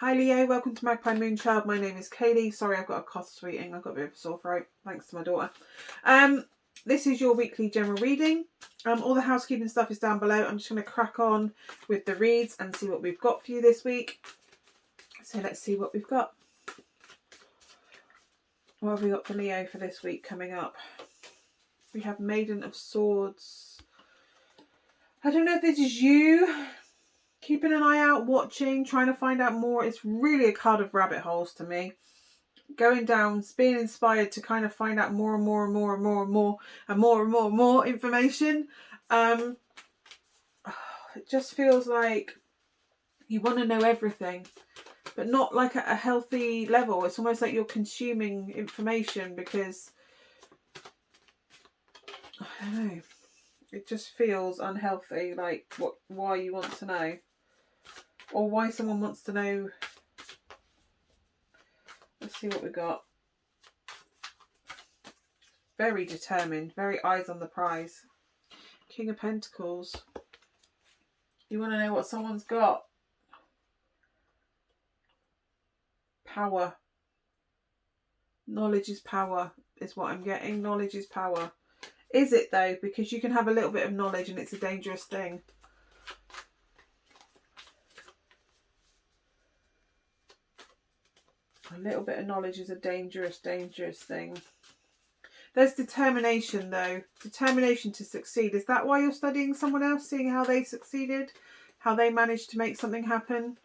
Hi Leo, welcome to Magpie Moonchild. My name is Kayleigh. Sorry, I've got a cough sweeting. I've got a bit of a sore throat, thanks to my daughter. This is your weekly general reading. All the housekeeping stuff is down below. I'm just going to crack on with the reads and see what we've got for you this week. So let's see what we've got. What have we got for Leo for this week coming up? We have Maiden of Swords. I don't know if this is you. Keeping an eye out, watching, trying to find out more. It's really a card of rabbit holes to me. Going down, being inspired to kind of find out more and more and more and more and more and more and more and more information. It just feels like you want to know everything, but not like at a healthy level. It's almost like you're consuming information because, I don't know, it just feels unhealthy, like why you want to know. Or why someone wants to know. Let's see what we got. Very determined, very eyes on the prize. King of Pentacles. You want to know what someone's got. Power. Knowledge is power, is what I'm getting. Knowledge is power. Is it though? Because you can have a little bit of knowledge and it's a dangerous thing. A little bit of knowledge is a dangerous, dangerous thing. There's determination though. Determination to succeed. Is that why you're studying someone else? Seeing how they succeeded? How they managed to make something happen?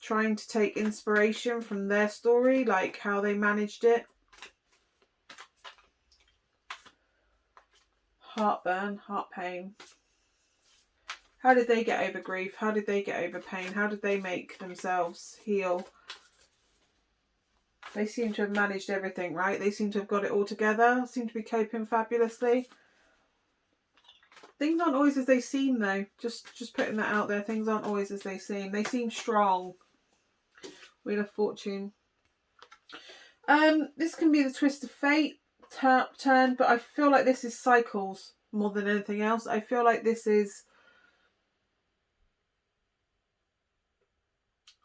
Trying to take inspiration from their story, like how they managed it. Heartburn, heart pain. How did they get over grief? How did they get over pain? How did they make themselves heal? They seem to have managed everything, right? They seem to have got it all together. Seem to be coping fabulously. Things aren't always as they seem though. Just putting that out there. Things aren't always as they seem. They seem strong. Wheel of Fortune. This can be the twist of fate turn, but I feel like this is cycles more than anything else. I feel like this is...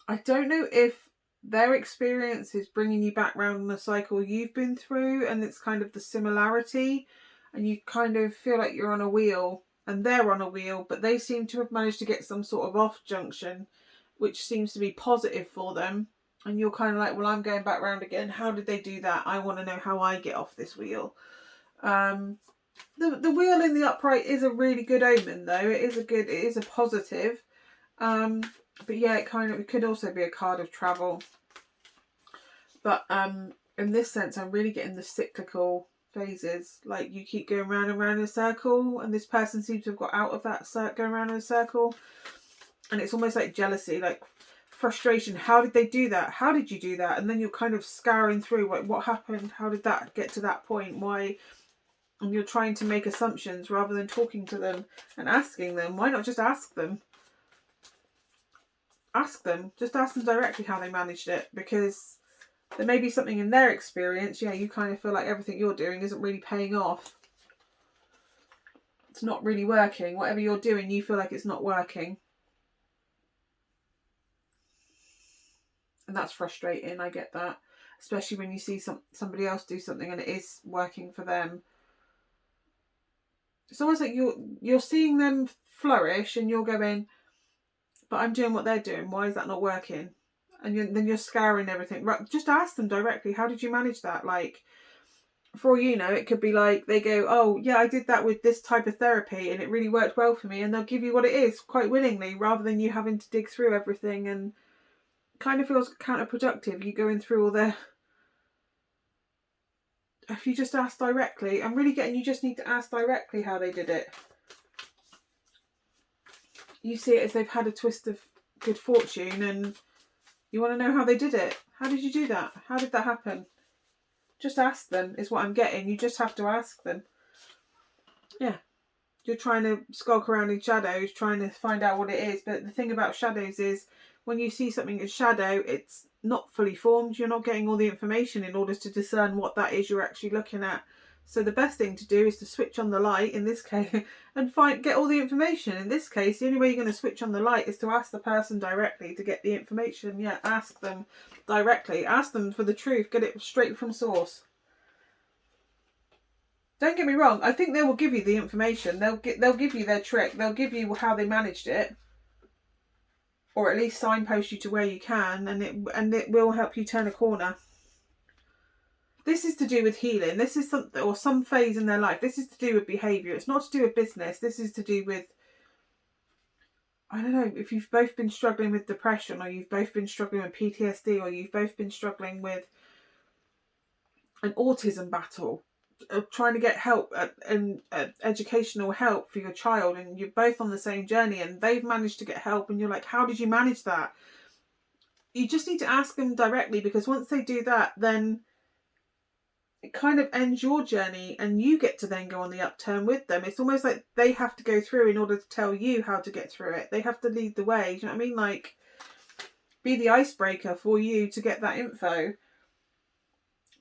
I don't know if their experience is bringing you back round the cycle you've been through, and it's kind of the similarity, and you kind of feel like you're on a wheel and they're on a wheel, but they seem to have managed to get some sort of off junction, which seems to be positive for them. And you're kind of like, well, I'm going back round again. How did they do that? I want to know how I get off this wheel. The wheel in the upright is a really good omen, though. It is a positive. But yeah, it could also be a card of travel. But in this sense, I'm really getting the cyclical phases. Like you keep going round and round in a circle, and this person seems to have got out of that going round in a circle. And it's almost like jealousy, like frustration. How did they do that? How did you do that? And then you're kind of scouring through, like, what happened? How did that get to that point? Why? And you're trying to make assumptions rather than talking to them and asking them. Why not just ask them? Ask them. Just ask them directly how they managed it, because there may be something in their experience. Yeah, you kind of feel like everything you're doing isn't really paying off. It's not really working. Whatever you're doing, you feel like it's not working. And that's frustrating. I get that. Especially when you see somebody else do something and it is working for them. It's almost like you're seeing them flourish and you're going, but I'm doing what they're doing. Why is that not working? And then you're scouring everything. Right, just ask them directly. How did you manage that? Like, for all you know, it could be like they go, oh, yeah, I did that with this type of therapy and it really worked well for me. And they'll give you what it is quite willingly, rather than you having to dig through everything. And kind of feels counterproductive. You going through all their... If you just ask directly, I'm really getting you just need to ask directly how they did it. You see it as they've had a twist of good fortune and you want to know how they did it. How did you do that? How did that happen? Just ask them is what I'm getting. You just have to ask them. Yeah. You're trying to skulk around in shadows, trying to find out what it is. But the thing about shadows is when you see something in shadow, it's not fully formed. You're not getting all the information in order to discern what that is you're actually looking at. So the best thing to do is to switch on the light in this case and get all the information. In this case, the only way you're going to switch on the light is to ask the person directly to get the information. Yeah, ask them directly. Ask them for the truth. Get it straight from source. Don't get me wrong. I think they will give you the information. They'll give you their trick. They'll give you how they managed it, or at least signpost you to where you can, and it will help you turn a corner. This is to do with healing. This is something, or some phase in their life. This is to do with behaviour. It's not to do with business. This is to do with, I don't know, if you've both been struggling with depression, or you've both been struggling with PTSD, or you've both been struggling with an autism battle, of trying to get help and educational help for your child, and you're both on the same journey, and they've managed to get help, and you're like, how did you manage that? You just need to ask them directly, because once they do that, then it kind of ends your journey and you get to then go on the upturn with them. It's almost like they have to go through in order to tell you how to get through it. They have to lead the way. Do you know what I mean? Like, be the icebreaker for you to get that info.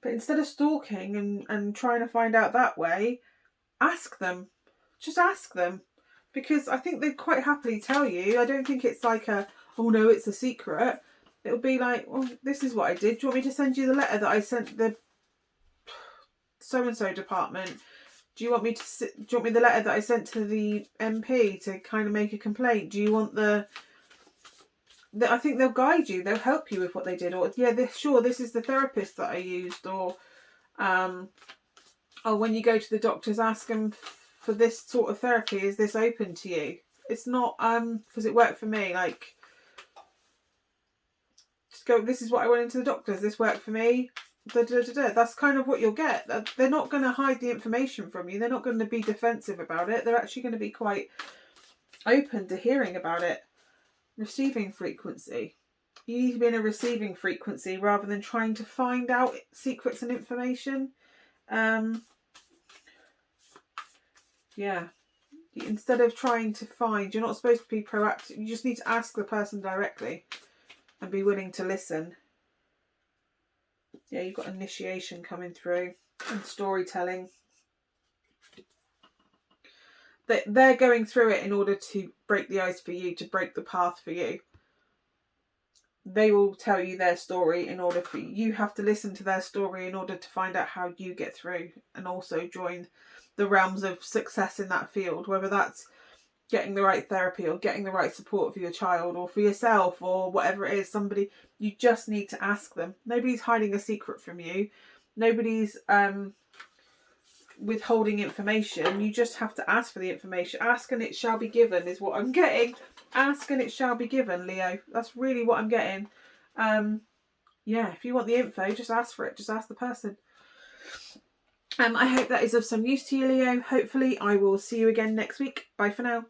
But instead of stalking and trying to find out that way, ask them. Just ask them. Because I think they'd quite happily tell you. I don't think it's like oh no, it's a secret. It'll be like, well, this is what I did. Do you want me to send you the letter that I sent the so-and-so department? Do you want me the letter that I sent to the MP to kind of make a complaint? Do you want I think they'll guide you. They'll help you with what they did. Or, yeah, this is the therapist that I used. Or when you go to the doctors, ask them for this sort of therapy. Is this open to you? It's not, because it worked for me. Like, just go, this is what I went into the doctors. This worked for me. That's kind of what you'll get. They're not going to hide the information from you. They're not going to be defensive about it. They're actually going to be quite open to hearing about it. Receiving frequency. You need to be in a receiving frequency rather than trying to find out secrets and information. Yeah. Instead of trying to find, you're not supposed to be proactive. You just need to ask the person directly and be willing to listen. Yeah, you've got initiation coming through and storytelling. They're going through it in order to break the ice for you, to break the path for you. They will tell you their story in order for you. You have to listen to their story in order to find out how you get through and also join the realms of success in that field, whether that's getting the right therapy or getting the right support for your child or for yourself or whatever it is. You just need to ask them. Nobody's hiding a secret from you. Nobody's withholding information. You just have to ask for the information. Ask and it shall be given is what I'm getting. Ask and it shall be given, Leo. That's really what I'm getting. Yeah, if you want the info, just ask for it. Just ask the person. I hope that is of some use to you, Leo. Hopefully I will see you again next week. Bye for now.